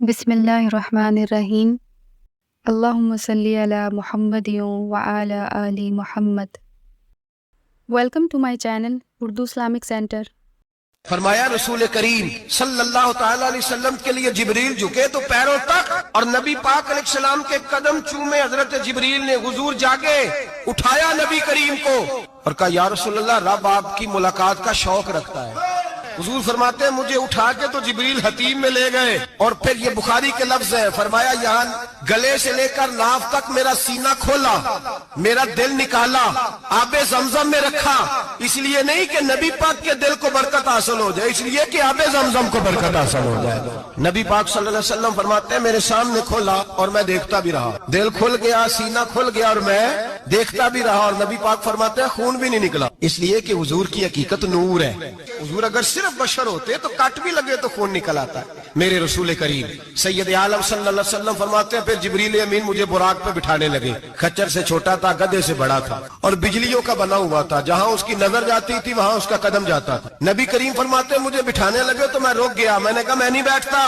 بسم اللہ الرحمن الرحیم۔ اللہم صلی علی محمد وعلی آل محمد۔ Welcome to my channel Urdu Islamic centre. فرمایا رسول کریم صلی اللہ تعالی علیہ وسلم کے لیے جبریل جھکے تو پیروں تک، اور نبی پاک علیہ السلام کے قدم چومے حضرت جبریل نے حضور جاگے، اٹھایا نبی کریم کو اور کہا یا رسول اللہ، رب آپ کی ملاقات کا شوق رکھتا ہے۔ حضور فرماتے ہیں مجھے اٹھا کے تو جبریل حتیم میں لے گئے، اور پھر یہ بخاری کے لفظ ہے، فرمایا یہاں گلے سے لے کر ناف تک میرا سینہ کھولا، میرا دل نکالا، آب زمزم میں رکھا، اس لیے نہیں کہ نبی پاک کے دل کو برکت حاصل ہو جائے، اس لیے کہ آب زمزم کو برکت حاصل ہو جائے۔ نبی پاک صلی اللہ علیہ وسلم فرماتے ہیں میرے سامنے کھولا اور میں دیکھتا بھی رہا، دل کھل گیا، سینہ کھل گیا اور میں دیکھتا بھی رہا، اور نبی پاک فرماتے ہیں خون بھی نہیں نکلا، اس لیے کہ حضور کی حقیقت نور ہے۔ حضور اگر صرف بشر ہوتے تو کٹ بھی لگے تو خون نکل آتا ہے۔ میرے رسول کریم سید عالم صلی اللہ علیہ وسلم فرماتے ہیں پھر جبریل امین مجھے براق پہ بٹھانے لگے، خچر سے چھوٹا تھا، گدھے سے بڑا تھا، اور بجلیوں کا بنا ہوا تھا، جہاں اس کی نظر جاتی تھی وہاں اس کا قدم جاتا تھا۔ نبی کریم فرماتے ہیں مجھے بٹھانے لگے تو میں رک گیا، میں نے کہا میں نہیں بیٹھتا۔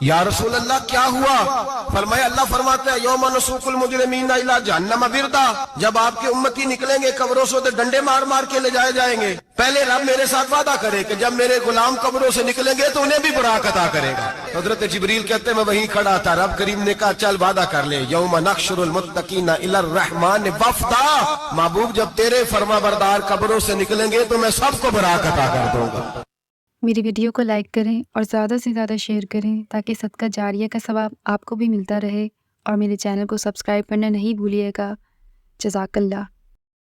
یا رسول اللہ کیا ہوا؟ فرمایا اللہ فرماتے ہیں یوم نسوق المجرمین الی جہنم وردا، جب آپ کے امتی نکلیں گے قبروں سے تو ڈنڈے مار مار کے لے جائے جائیں گے، پہلے رب میرے ساتھ وعدہ کرے کہ جب میرے غلام قبروں سے نکلیں گے تو انہیں بھی براق عطا کرے گا۔ حضرت جبریل کہتے ہیں میں وہیں کھڑا تھا، رب کریم نے کہا چل وعدہ کر لے، یوم نحشر المتقین الی الرحمن وفدا، محبوب جب تیرے فرما بردار قبروں سے نکلیں گے تو میں سب کو براق عطا کر دوں گا۔ میری ویڈیو کو لائک کریں اور زیادہ سے زیادہ شیئر کریں تاکہ صدقہ جاریہ کا ثواب آپ کو بھی ملتا رہے، اور میرے چینل کو سبسکرائب کرنا نہیں بھولیے گا۔ جزاک اللہ۔